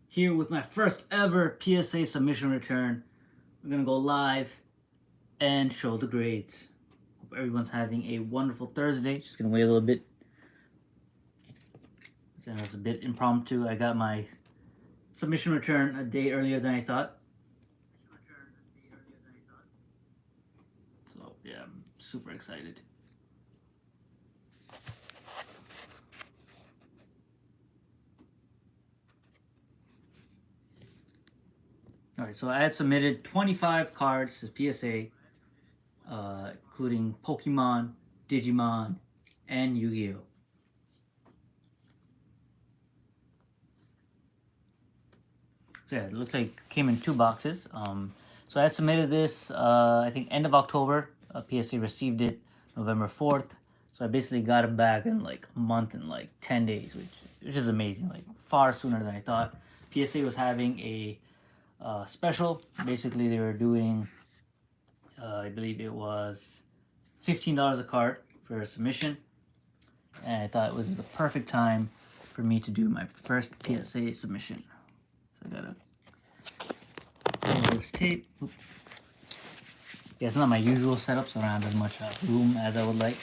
here with my first ever PSA submission return. We're gonna go live and show the grades. Hope everyone's having a wonderful Thursday. Just gonna wait a little bit. So it's a bit impromptu. I got my submission return a day earlier than I thought. So yeah, I'm super excited. Alright, so I had submitted 25 cards to PSA, including Pokemon, Digimon, and Yu-Gi-Oh! So yeah, it looks like it came in 2 boxes. So I submitted this, I think, end of October. PSA received it November 4th. So I basically got it back in like a month and like 10 days, which is amazing, like far sooner than I thought. PSA was having a special. Basically, they were doing, I believe it was $15 a card for a submission. And I thought it was the perfect time for me to do my first PSA submission. So I gotta pull this tape. Oops. Yeah, it's not my usual setup, so I don't have as much room as I would like.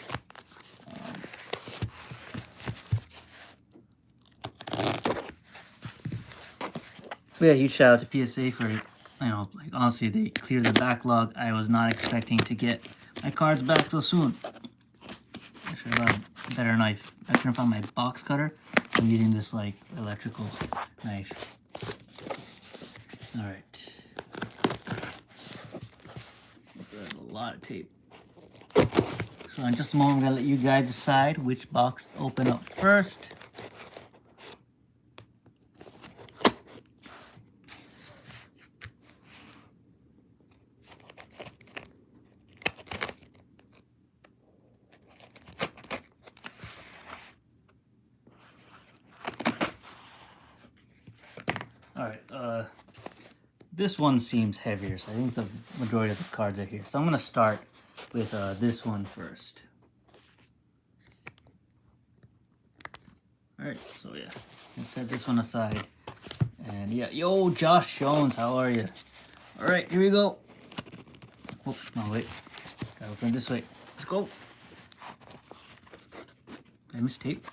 But yeah, huge shout out to PSA for, like honestly, they cleared the backlog. I was not expecting to get my cards back so soon. I should have a better knife. I should have found my box cutter. I'm using this like electrical knife. All right. There's a lot of tape. So in just a moment, I'm gonna let you guys decide which box to open up first. Alright, this one seems heavier, so I think the majority of the cards are here. So I'm going to start with this one first. Alright, so yeah, I'm going to set this one aside. And yeah, yo, Josh Jones, how are you? Alright, here we go. Oops, no, wait. Gotta open it this way. Let's go. Did I miss tape?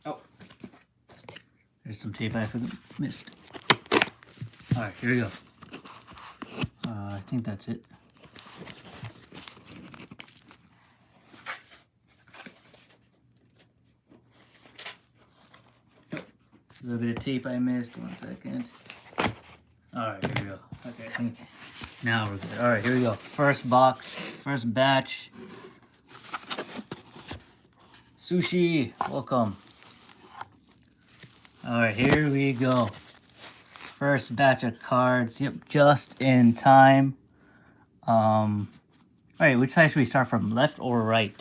Oh. There's some tape I missed. Alright, here we go. I think that's it. Oh, a little bit of tape I missed. 1 second. Alright, here we go. Okay, now we're good. Alright, here we go. First box, first batch. Sushi, welcome. Alright, here we go. First batch of cards. Yep, just in time. Alright, which side should we start from? Left or right?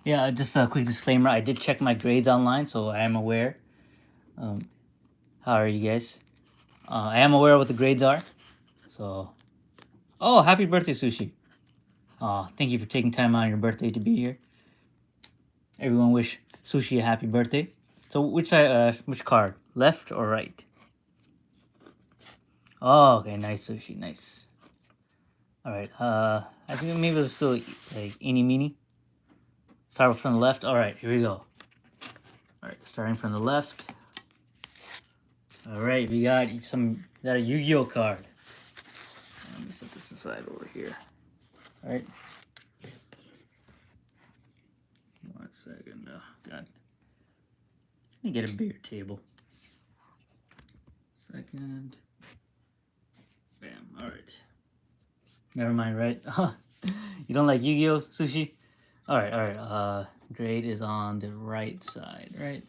Yeah, just a quick disclaimer. I did check my grades online, so I am aware. How are you guys? I am aware of what the grades are. So, oh, happy birthday, Sushi. Thank you for taking time out on your birthday to be here. Everyone wish Sushi a happy birthday. So which side, which card? Left or right? Oh, okay, nice, Sushi, nice. Alright, I think maybe let's do like eeny meeny. Start from the left. Alright, here we go. Alright, starting from the left. Alright, we got a Yu-Gi-Oh card. Let me set this aside over here. Alright. 1 second. Oh, God. Let me get a bigger table. Second. Bam. Alright. Never mind, right? You don't like Yu-Gi-Oh, Sushi? Alright. Grade is on the right side, right?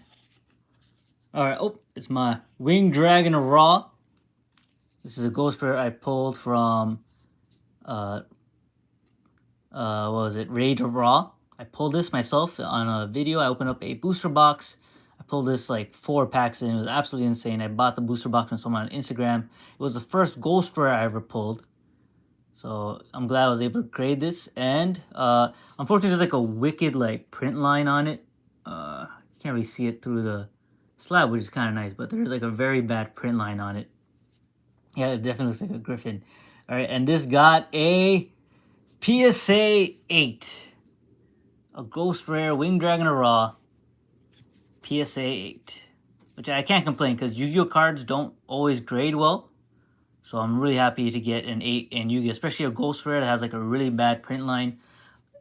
Alright, oh, it's my Winged Dragon Raw. This is a ghost rare I pulled from, what was it? Rage of Raw. I pulled this myself on a video. I opened up a booster box. I pulled this like 4 packs and it was absolutely insane. I bought the booster box from someone on Instagram. It was the first ghost rare I ever pulled. So I'm glad I was able to grade this. And unfortunately, there's like a wicked like print line on it. You can't really see it through the slab, which is kind of nice, but there's like a very bad print line on it. Yeah, it definitely looks like a griffin. All right, and this got a PSA 8. A Ghost Rare Winged Dragon Raw PSA 8. Which I can't complain because Yu-Gi-Oh cards don't always grade well. So I'm really happy to get an 8 in Yu-Gi-Oh, especially a Ghost Rare that has like a really bad print line.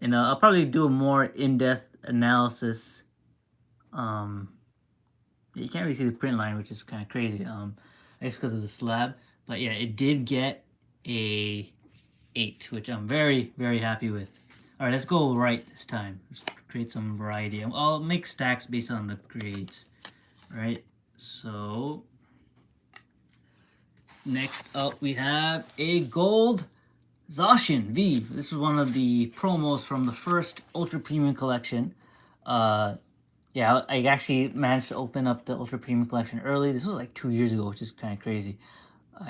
And I'll probably do a more in-depth analysis. You can't really see the print line, which is kind of crazy. I guess because of the slab. But yeah, it did get a 8, which I'm very, very happy with. All right, let's go right this time. Let's create some variety. I'll make stacks based on the grades. All right, so next up we have a gold Zacian V. This is one of the promos from the first Ultra Premium collection. Yeah, I actually managed to open up the Ultra Premium collection early. This was like 2 years ago, which is kind of crazy.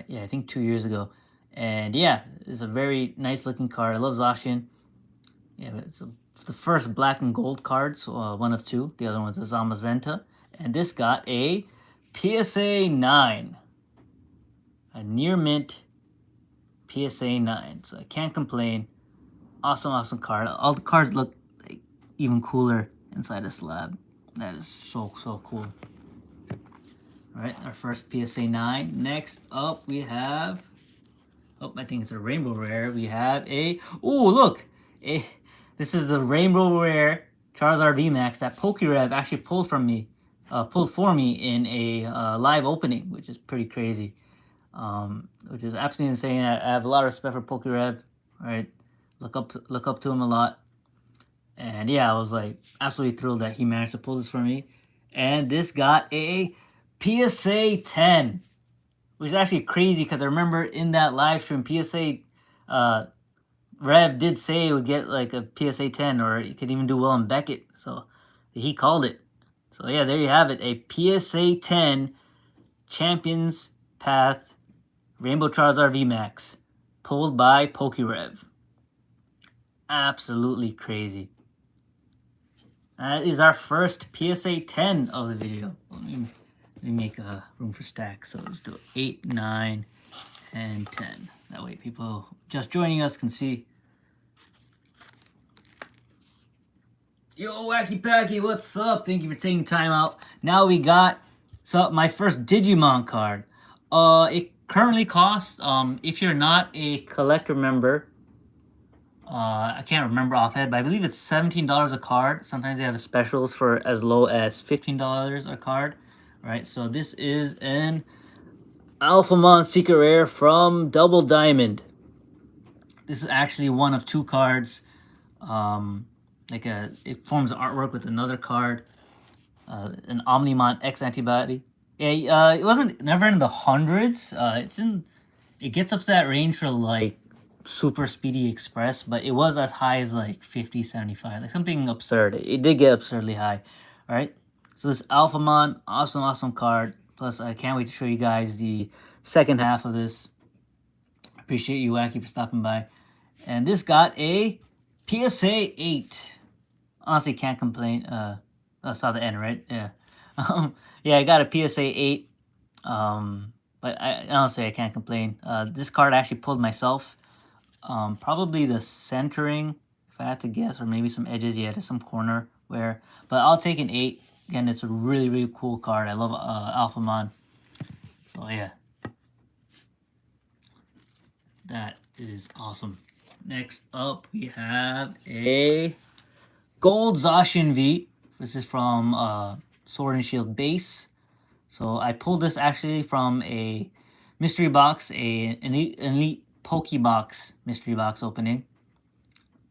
Yeah, I think 2 years ago. And yeah, it's a very nice looking card. I love Zacian. Yeah, it's the first black and gold cards, one of two. The other one's a Zamazenta. And this got a PSA 9. A near mint PSA 9. So I can't complain. Awesome, awesome card. All the cards look like even cooler inside the slab. That is so, so cool. Alright, our first PSA 9. Next up we have... Oh, I think it's a Rainbow Rare. We have a... Oh, look! This is the Rainbow Rare Charizard VMAX that PokeRev actually pulled for me in a live opening, which is pretty crazy. Which is absolutely insane. I have a lot of respect for PokeRev. Right, look up to him a lot. And yeah, I was like absolutely thrilled that he managed to pull this for me. And this got a PSA 10, which is actually crazy because I remember in that live stream, PSA Rev did say it would get like a PSA 10, or it could even do well in Beckett. So he called it. So yeah, there you have it. A PSA 10 Champions Path Rainbow Charizard VMAX pulled by PokeRev. Absolutely crazy. That is our first PSA 10 of the video. Let me make room for stacks. So let's do 8, 9, and 10. That way people just joining us can see. Yo, Wacky Packy, what's up? Thank you for taking time out. Now we got my first Digimon card. It currently costs, if you're not a collector member, I can't remember offhand, but I believe it's $17 a card. Sometimes they have specials for as low as $15 a card. Right, so this is an Alphamon Secret Rare from Double Diamond. This is actually one of two cards. It forms artwork with another card. An Omnimon X antibody. Yeah, it wasn't never in the hundreds. It gets up to that range for like Super Speedy Express, but it was as high as like 50, 75, like something absurd. It did get absurdly high. All right, so this Alphamon, awesome card. Plus, I can't wait to show you guys the second half of this. Appreciate you, Wacky, for stopping by. And this got a PSA 8. Honestly, can't complain. I saw the end, right? Yeah. Yeah, I got a PSA 8. But honestly, I can't complain. This card I actually pulled myself. Probably the centering, if I had to guess, or maybe some edges. Yeah, there's some corner where. But I'll take an 8. Again, it's a really, really cool card. I love Alphamon. So yeah. That is awesome. Next up, we have a Gold Zacian V. This is from Sword and Shield base. So I pulled this actually from a mystery box, an elite Pokebox mystery box opening.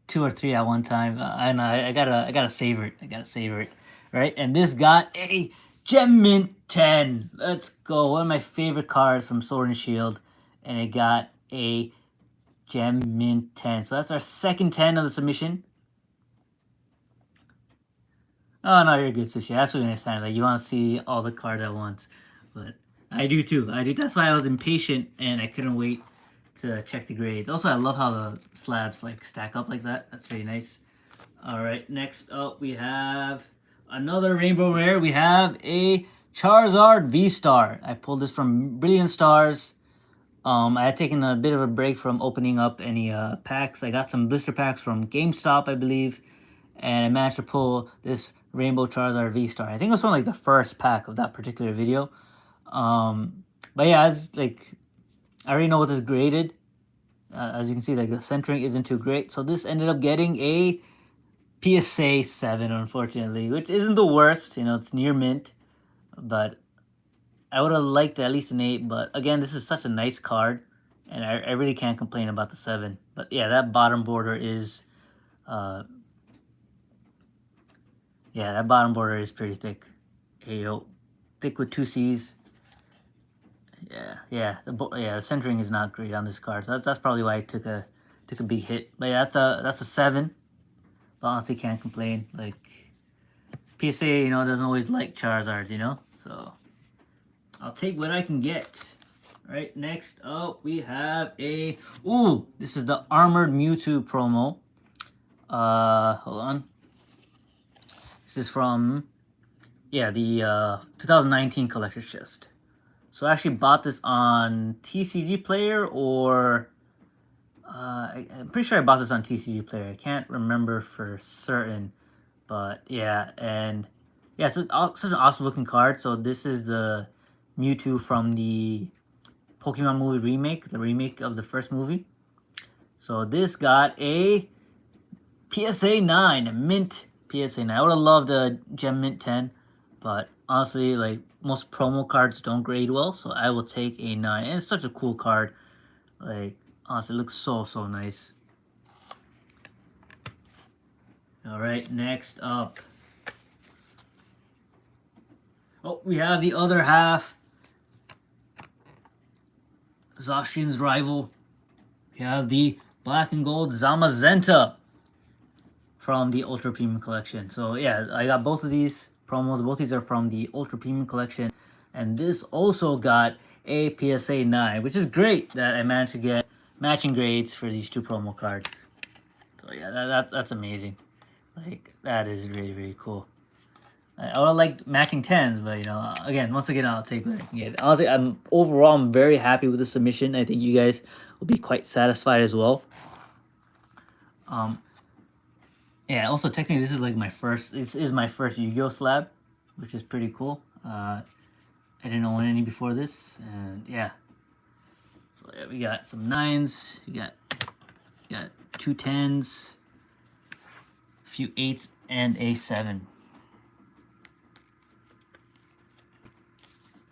2 or 3 at one time. And I gotta savor it. I gotta savor it. Right? And this got a Gem Mint 10. Let's go. One of my favorite cards from Sword and Shield. And it got a Gem Mint 10. So that's our second 10 of the submission. Oh, no, you're good, Sushi. I absolutely understand. Like, you want to see all the cards at once. But I do, too. I do. That's why I was impatient, and I couldn't wait to check the grades. Also, I love how the slabs like stack up like that. That's very nice. All right, next up we have another rainbow rare. We have a Charizard V-Star. I pulled this from Brilliant Stars. I had taken a bit of a break from opening up any packs. I got some blister packs from GameStop, I believe, and I managed to pull this Rainbow Charizard V-Star. I think it was from like the first pack of that particular video. But yeah, I already know what this graded. As you can see, like the centering isn't too great, so this ended up getting a PSA 7, unfortunately, which isn't the worst. You know, it's near mint, but I would have liked at least an 8. But again, this is such a nice card, and I really can't complain about the 7. But yeah, that bottom border is, that bottom border is pretty thick. Ayo, thick with 2 C's. The centering is not great on this card. So that's probably why I took a big hit. But yeah, that's a 7. But honestly, can't complain. Like PSA, you know, doesn't always like Charizards, you know. So I'll take what I can get. All right, next up we have this is the Armored Mewtwo promo. Hold on. This is from the 2019 collector's chest. So I actually bought this on TCG Player, or I'm pretty sure I bought this on TCG Player. I can't remember for certain, but yeah, and yeah, it's such an awesome looking card. So this is the Mewtwo from the Pokemon movie remake, the remake of the first movie. So this got a PSA 9, a mint PSA 9. I would have loved a Gem Mint 10, but honestly, like most promo cards don't grade well, so I will take a 9. And it's such a cool card. Like honestly, it looks so nice. All right, next up. Oh, we have the other half. Zacian's rival. We have the black and gold Zamazenta from the Ultra Premium Collection. So yeah, I got both of these promos. Both these are from the Ultra Premium Collection. And this also got a PSA 9, which is great that I managed to get matching grades for these 2 promo cards. So yeah, that's amazing. Like, that is really cool. I would have liked matching 10s, but you know, once again, I'll take what I can get. Honestly, I'm very happy with the submission. I think you guys will be quite satisfied as well. Yeah, also technically this is like this is my first Yu-Gi-Oh slab, which is pretty cool. I didn't own any before this, and yeah. So yeah, we got some 9s, we got 2 10s, a few 8s, and a 7.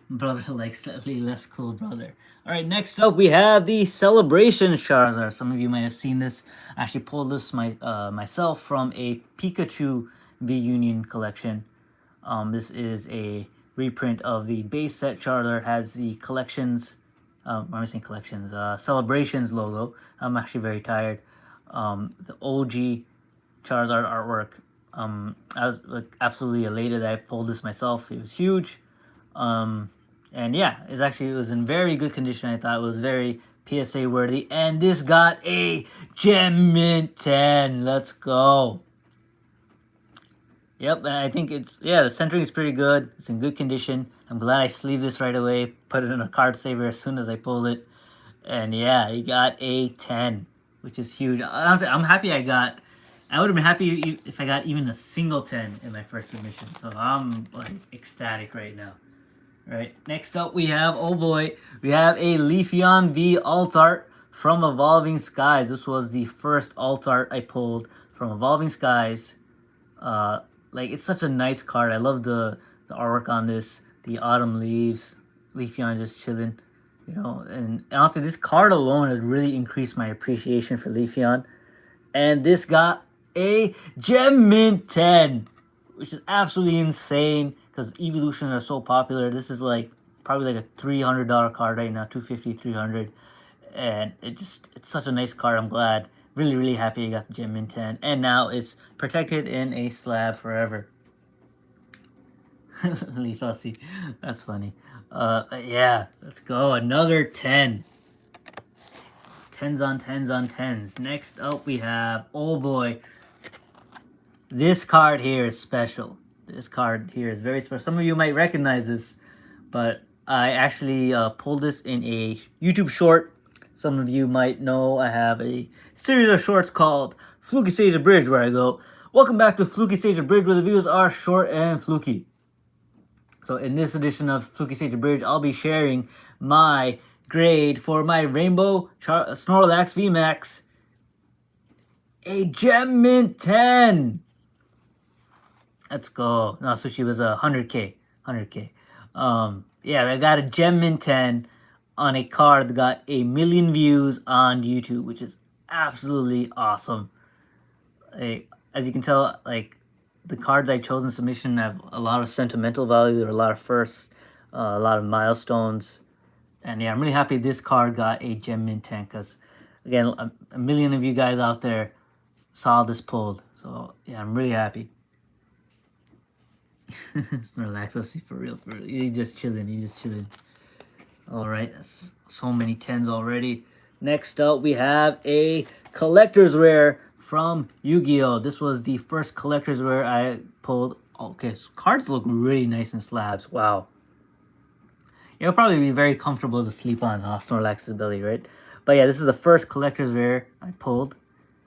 Brother like slightly less cool brother. Alright, next up we have the Celebration Charizard. Some of you might have seen this. I actually pulled this myself from a Pikachu V-Union collection. This is a reprint of the base set Charizard. It has the collections, Celebrations logo. I'm actually very tired. The OG Charizard artwork. I was like absolutely elated that I pulled this myself. It was huge. And yeah, it was in very good condition. I thought it was very PSA worthy. And this got a Gem Mint 10. Let's go. Yep, and I think the centering is pretty good. It's in good condition. I'm glad I sleeved this right away. Put it in a card saver as soon as I pulled it. And yeah, he got a 10, which is huge. Honestly, I'm happy I would have been happy if I got even a single 10 in my first submission. So I'm like ecstatic right now. Right, next up we have, we have a Leafeon V alt art from Evolving Skies. This was the first alt art I pulled from Evolving Skies. Like, it's such a nice card. I love the artwork on this. The autumn leaves, Leafeon just chilling, you know. And honestly, this card alone has really increased my appreciation for Leafeon. And this got a Gem Mint 10, which is absolutely insane because evolutions are so popular. This is like probably like a $300 card right now, $250, $300, and it's such a nice card. I'm glad, really happy I got the Gem Mint 10, and now it's protected in a slab forever. Leaf Fussy, that's funny. Yeah, let's go, another 10. 10s on 10s on 10s. Next up we have, oh boy, this card here is special. This card here is very special. Some of you might recognize this, but I actually pulled this in a YouTube short. Some of you might know I have a series of shorts called FlukeySage Abridged, where I go, welcome back to FlukeySage Abridged, where the videos are short and fluky. So in this edition of FlukeySage Abridged, I'll be sharing my grade for my Rainbow Snorlax VMAX, a Gem Mint 10. Let's go. No, so she was a 100K. 100K. Yeah, I got a Gem Mint 10 on a card that got 1 million views on YouTube, which is absolutely awesome. As you can tell, like, the cards I chose in submission have a lot of sentimental value. There are a lot of firsts, a lot of milestones. And yeah, I'm really happy this card got a Gem Mint 10 because, again, a million of you guys out there saw this pulled. So yeah, I'm really happy. Snorlax, let's see, for real. You just chilling. All right, that's so many 10s already. Next up, we have a collector's rare from Yu-Gi-Oh! This was the first collector's rare I pulled. Okay, so cards look really nice in slabs. Wow. It'll probably be very comfortable to sleep on Snorlax's belly, right? But yeah, this is the first collector's rare I pulled.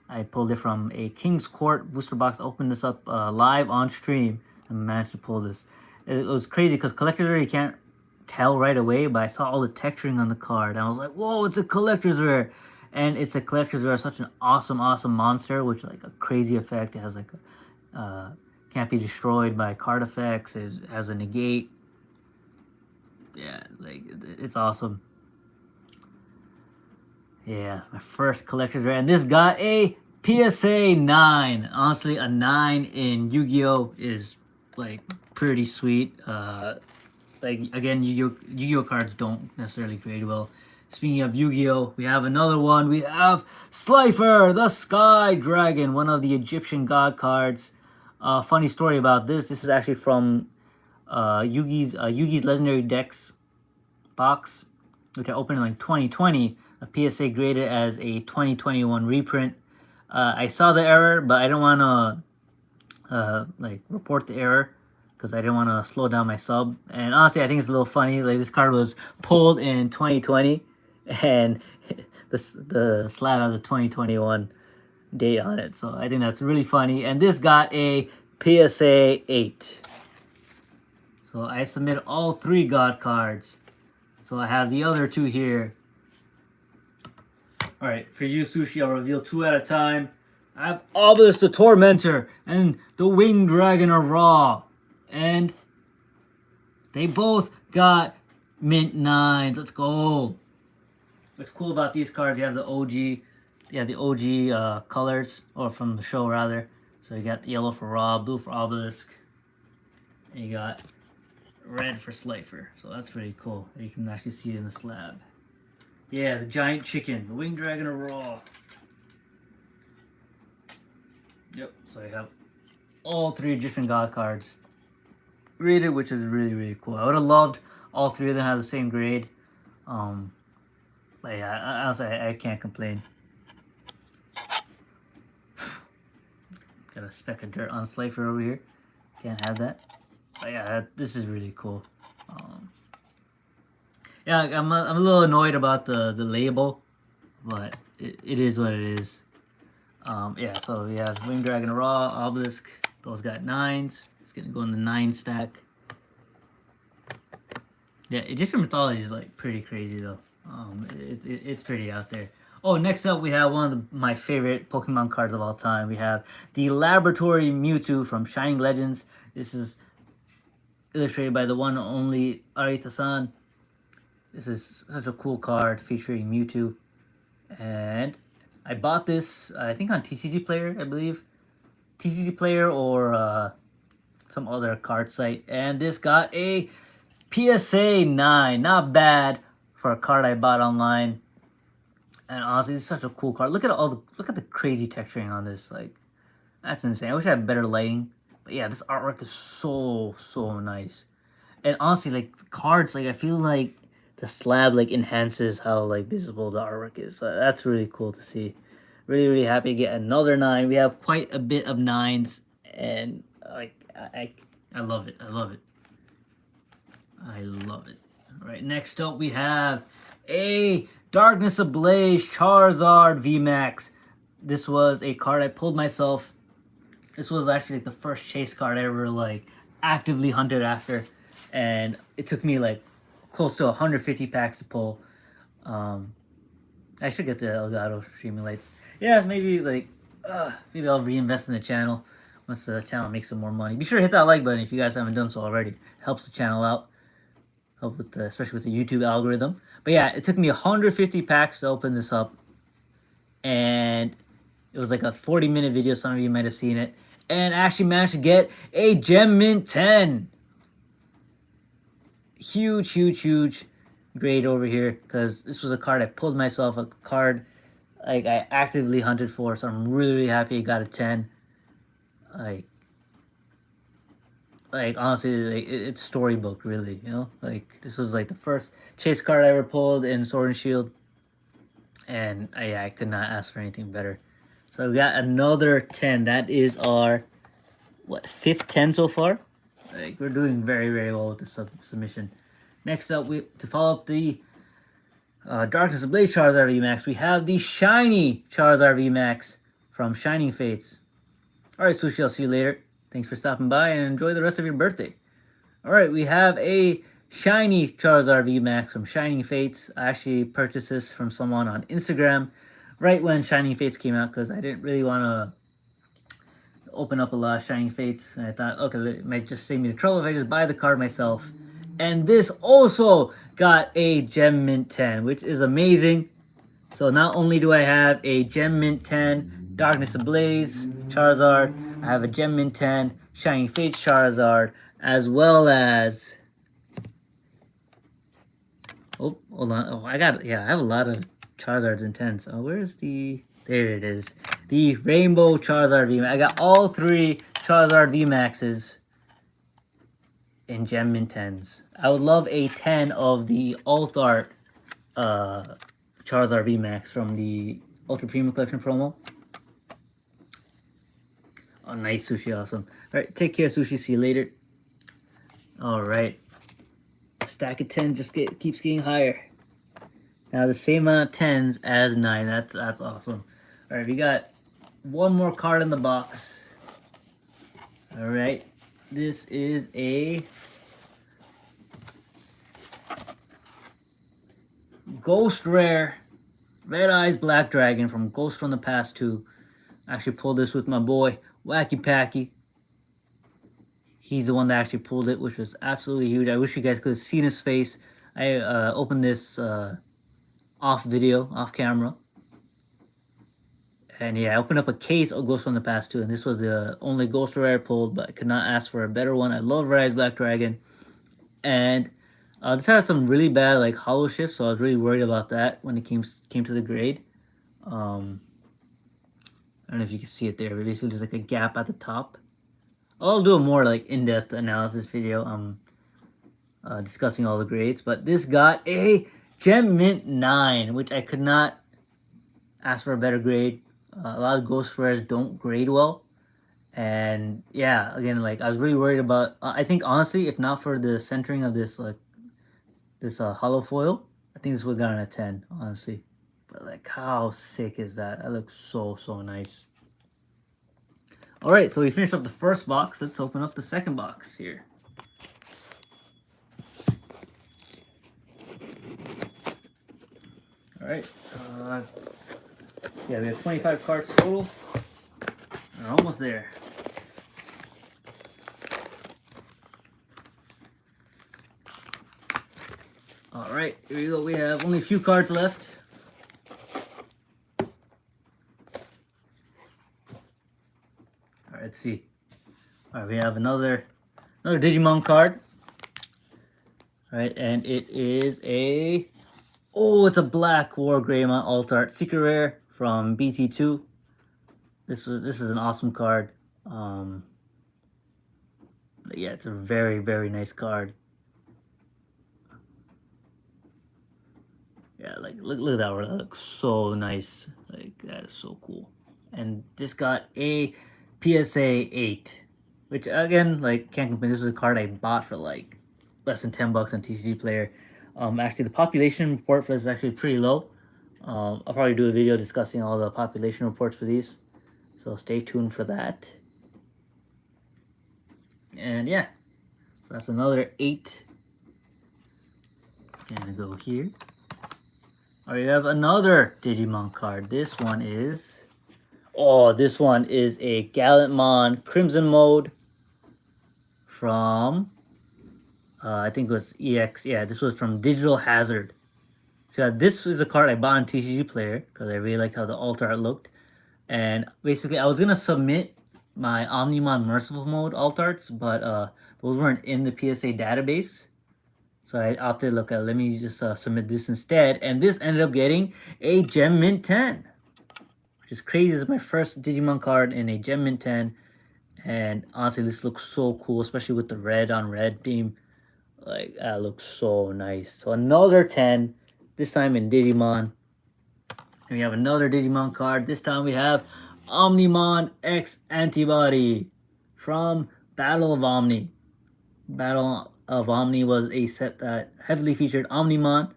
I pulled it from a King's Court booster box. Opened this up live on stream and managed to pull this. It was crazy because collector's rare you can't tell right away, but I saw all the texturing on the card and I was like, whoa, it's a collector's rare. And it's a collector's rare, such an awesome monster, which like a crazy effect. It has like a, can't be destroyed by card effects. It has a negate. Yeah, like it's awesome. Yeah, it's my first collector's rare, and this got a PSA 9. Honestly, a 9 in Yu-Gi-Oh is like pretty sweet. Like again, Yu-Gi-Oh cards don't necessarily grade well. Speaking of Yu-Gi-Oh, we have another one. We have Slifer, the Sky Dragon, one of the Egyptian god cards. Funny story about this. This is actually from Yugi's Legendary Decks box, which I opened in like 2020. A PSA graded as a 2021 reprint. I saw the error, but I don't want to like report the error because I didn't want to slow down my sub. And honestly, I think it's a little funny. Like this card was pulled in 2020, and the slab has a 2021 date on it. So I think that's really funny. And this got a PSA 8. So I submit all 3 god cards. So I have the other 2 here. Alright, for you, Sushi, I'll reveal 2 at a time. I have Obelisk the Tormentor and the Winged Dragon are raw. And they both got mint 9s. Let's go. What's cool about these cards, you have the OG colors, or from the show rather. So you got yellow for raw, blue for Obelisk, and you got red for Slifer. So that's pretty cool. You can actually see it in the slab. Yeah, the giant chicken, the Winged Dragon are raw. Yep, so I have all 3 Egyptian god cards graded, which is really cool. I would have loved all 3 of them have the same grade. But yeah, honestly, I can't complain. Got a speck of dirt on Slifer over here. Can't have that. But yeah, this is really cool. Yeah, I'm a little annoyed about the label, but it is what it is. Yeah, so we have Winged Dragon Raw, Obelisk. Those got 9s. It's gonna go in the 9 stack. Yeah, Egyptian mythology is like pretty crazy though. It's pretty out there. Oh, next up we have one of my favorite Pokemon cards of all time. We have the Laboratory Mewtwo from Shining Legends. This is illustrated by the one and only Arita-san. This is such a cool card featuring Mewtwo. And I bought this, I think on TCG Player, I believe. TCG Player or some other card site. And this got a PSA 9. Not bad for a card I bought online. And honestly, it's such a cool card. Look at the crazy texturing on this. Like, that's insane. I wish I had better lighting. But yeah, this artwork is so nice. And honestly, like, the cards, like, I feel like the slab like enhances how like visible the artwork is. So that's really cool to see. Really happy to get another 9. We have quite a bit of 9s, and like I love it. I love it. I love it. All right, next up we have a Darkness Ablaze Charizard VMAX. This was a card I pulled myself. This was actually like the first chase card I ever like actively hunted after, and it took me like close to 150 packs to pull. I should get the Elgato streaming lights. Yeah, maybe like maybe I'll reinvest in the channel once the channel makes some more money. Be sure to hit that like button if you guys haven't done so already. It helps the channel out. Help with the, especially with the YouTube algorithm. But yeah, it took me 150 packs to open this up, and it was like a 40-minute video. Some of you might have seen it, and I actually managed to get a Gem Mint 10. Huge grade over here, because this was a card I pulled myself, a card like I actively hunted for, so I'm really happy I got a 10. Like honestly, like it's storybook, really, you know. Like this was like the first chase card I ever pulled in Sword and Shield, and I could not ask for anything better. So we got another 10. That is our what, 5th 10 so far. Like we're doing very well with the submission. Next up, to follow up the Darkness Ablaze Charizard VMAX, we have the shiny Charizard VMAX from Shining Fates. Alright, Sushi, I'll see you later. Thanks for stopping by and enjoy the rest of your birthday. Alright, we have a shiny Charizard VMAX from Shining Fates. I actually purchased this from someone on Instagram right when Shining Fates came out, because I didn't really want to open up a lot of Shining Fates, and I thought, okay, it might just save me the trouble if I just buy the card myself. And this also got a Gem Mint 10, which is amazing. So not only do I have a Gem Mint 10 Darkness Ablaze Charizard, I have a Gem Mint 10 Shining Fates Charizard, as well as... Oh, hold on. Oh, I have a lot of Charizards and 10s. Oh, where's the... There it is. The Rainbow Charizard VMAX. I got all 3 Charizard VMAXs in Gem Mint 10s. I would love a 10 of the Alt Art Charizard VMAX from the Ultra Premium Collection promo. Oh, nice, Sushi. Awesome. Alright, take care, Sushi. See you later. Alright. Stack of 10 just keeps getting higher. Now the same amount of 10s as 9. That's awesome. Alright, we got one more card in the box. Alright. This is a Ghost Rare Red Eyes Black Dragon from Ghost from the Past 2. I actually pulled this with my boy Wacky Packy. He's the one that actually pulled it, which was absolutely huge. I wish you guys could have seen his face. I opened this off camera. And yeah, I opened up a case of Ghost from the Past 2, and this was the only Ghost Rare I pulled, but I could not ask for a better one. I love Red Eyes Black Dragon. And this had some really bad like hollow shifts, so I was really worried about that when it came to the grade. I don't know if you can see it there, but basically there's like a gap at the top. I'll do a more like in-depth analysis video discussing all the grades, but this got a Gem Mint 9, which I could not ask for a better grade. A lot of Ghost Rares don't grade well, and yeah, again, like I was really worried about. I think honestly, if not for the centering of this this hollow foil, I think this would have gotten a 10, honestly. But like, how sick is that? That looks so nice. All right, so we finished up the first box. Let's open up the second box here. All right. Yeah, we have 25 cards total. We're almost there. All right, here we go. We have only a few cards left. All right, let's see. All right, we have another Digimon card. All right, and it is a... Oh, it's a Black War Greymon Alt Art Secret Rare from BT2. This is an awesome card. Yeah, it's a very nice card. Yeah, like look at that, that looks so nice. Like that is so cool. And this got a PSA 8, which again, like can't complain. This is a card I bought for like less than $10 on TCG Player. Actually, the population report for this is actually pretty low. I'll probably do a video discussing all the population reports for these, so stay tuned for that. And yeah, so that's another 8. Gonna go here. Alright, you have another Digimon card. This one is... Oh, this one is a Gallantmon Crimson Mode from... I think it was EX. Yeah, this was from Digital Hazard. So yeah, this is a card I bought on TCG Player because I really liked how the alt art looked. And basically, I was going to submit my Omnimon Merciful Mode alt arts, but those weren't in the PSA database. So I opted, look, let me just submit this instead. And this ended up getting a Gem Mint 10, which is crazy. This is my first Digimon card in a Gem Mint 10. And honestly, this looks so cool, especially with the red on red theme. Like, that looks so nice. So another 10, this time in Digimon. And we have another Digimon card. This time we have Omnimon X Antibody from Battle of Omni. Battle of Omni was a set that heavily featured Omnimon,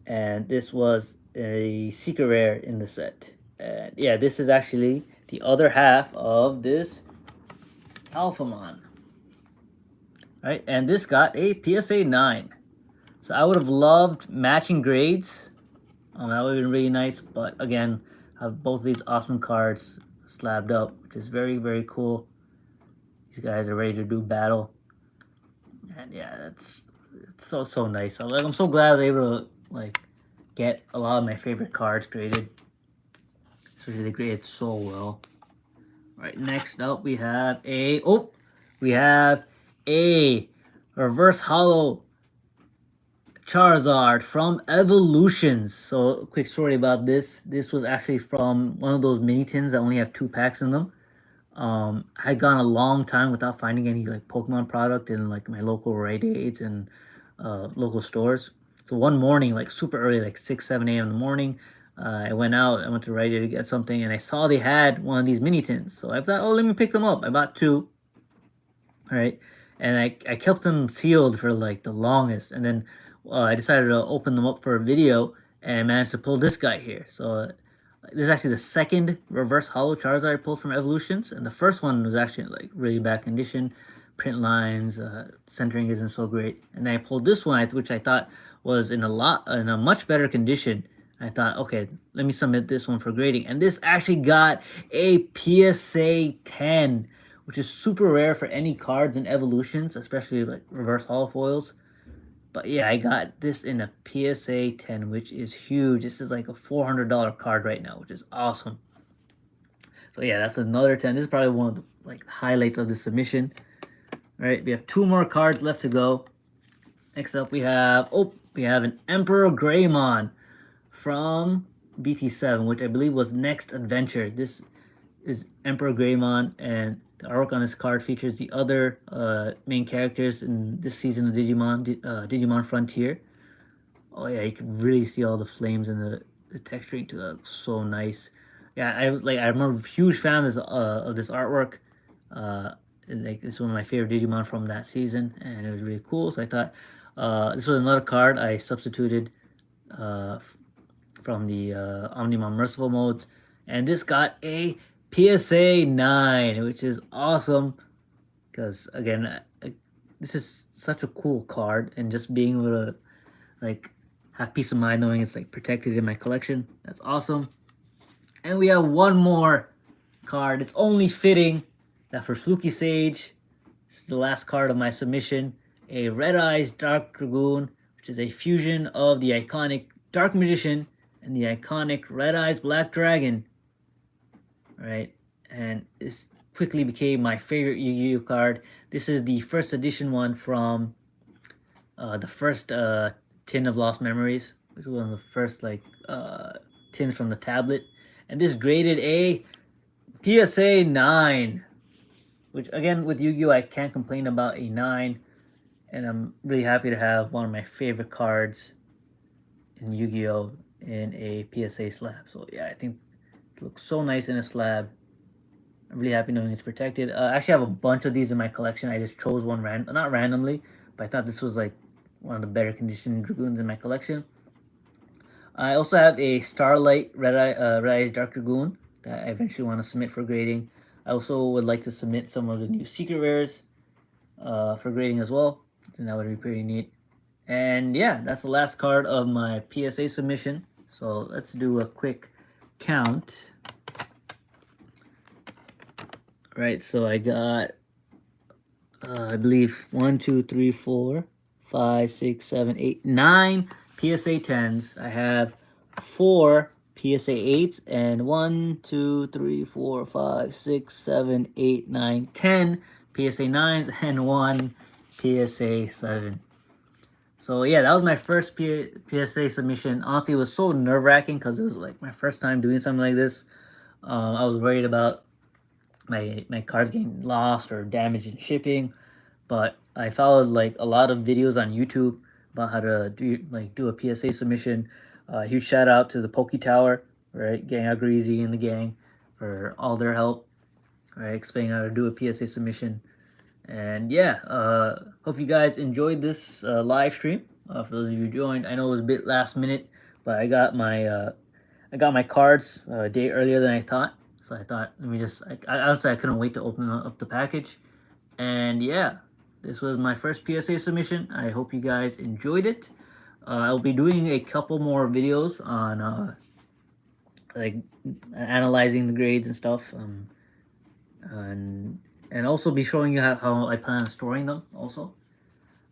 and this was a secret rare in the set. And yeah, this is actually the other half of this Alphamon. Right, and this got a PSA 9. So I would have loved matching grades. That would have been really nice, but again, I have both of these awesome cards slabbed up, which is very, very cool. These guys are ready to do battle. And yeah, it's so nice. I'm so glad I was able to like get a lot of my favorite cards graded. Especially they graded so well. All right, next up we have a reverse hollow Charizard from Evolutions. So a quick story about this. This was actually from one of those mini tins that only have 2 packs in them. I had gone a long time without finding any like Pokemon product in like my local Rite Aids and local stores. So one morning, like super early, like 6, 7 a.m. in the morning, I went to Rite Aid to get something, and I saw they had one of these mini tins. So I thought, oh, let me pick them up. I bought 2. All right, and I kept them sealed for like the longest, and then I decided to open them up for a video, and I managed to pull this guy here. So this is actually the second reverse hollow Charizard I pulled from Evolutions, and the first one was actually like really bad condition, print lines, centering isn't so great. And then I pulled this one, which I thought was in a much better condition. I thought, okay, let me submit this one for grading, and this actually got a PSA 10, which is super rare for any cards in Evolutions, especially like reverse hollow foils. But yeah, I got this in a PSA 10, which is huge. This is like a $400 card right now, which is awesome. So yeah, that's another 10. This is probably one of the like highlights of the submission. All right, we have 2 more cards left to go. Next up, we have an Emperor Greymon from BT7, which I believe was Next Adventure. This is Emperor Greymon, and the artwork on this card features the other main characters in this season of Digimon, Digimon Frontier. Oh yeah, you can really see all the flames and the texturing to that. Looks so nice. Yeah, I remember a huge fan of this artwork. Like it's one of my favorite Digimon from that season, and it was really cool. So I thought this was another card I substituted from the Omnimon Merciful modes, and this got a PSA 9, which is awesome because again, this is such a cool card, and just being able to like have peace of mind knowing it's like protected in my collection, that's awesome. And we have one more card. It's only fitting that for FlukeySage, this is the last card of my submission, a Red Eyes Dark Dragoon, which is a fusion of the iconic Dark Magician and the iconic Red Eyes Black Dragon. Right, and this quickly became my favorite Yu-Gi-Oh card. This is the first edition one from the first tin of Lost Memories, which was one of the first like tins from the tablet, and this graded a PSA 9, which again with Yu-Gi-Oh I can't complain about a 9, and I'm really happy to have one of my favorite cards in Yu-Gi-Oh! In a PSA slab. So yeah, I think it looks so nice in a slab. I'm really happy knowing it's protected. I actually have a bunch of these in my collection. I just chose one not randomly, but I thought this was like one of the better conditioned Dragoons in my collection. I also have a Starlight Red Eyes Dark Dragoon that I eventually want to submit for grading. I also would like to submit some of the new secret rares for grading as well. I think that would be pretty neat. And yeah, that's the last card of my PSA submission. So let's do a quick count. Right, so I got, I believe, 1, 2, 3, 4, 5, 6, 7, 8, 9 PSA 10s. I have 4 PSA 8s and 1, 2, 3, 4, 5, 6, 7, 8, 9, 10 PSA 9s and 1 PSA 7. So yeah, that was my first PSA submission. Honestly, it was so nerve-wracking because it was like my first time doing something like this. I was worried about my cards getting lost or damaged in shipping, but I followed like a lot of videos on YouTube about how to do a PSA submission. Huge shout out to the Poke Tower, right? Gang Out Greasy and the gang for all their help, right? Explaining how to do a PSA submission. And yeah, hope you guys enjoyed this live stream. For those of you who joined, I know it was a bit last minute, but I got my cards a day earlier than I thought. So I thought, let me just, honestly, I couldn't wait to open up the package. And yeah, this was my first PSA submission. I hope you guys enjoyed it. I'll be doing a couple more videos on like analyzing the grades and stuff. And also be showing you how I plan on storing them also.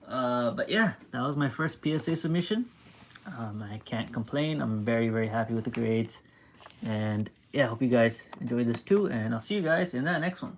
But yeah, that was my first PSA submission. I can't complain. I'm very, very happy with the grades. And yeah, I hope you guys enjoyed this too. And I'll see you guys in that next one.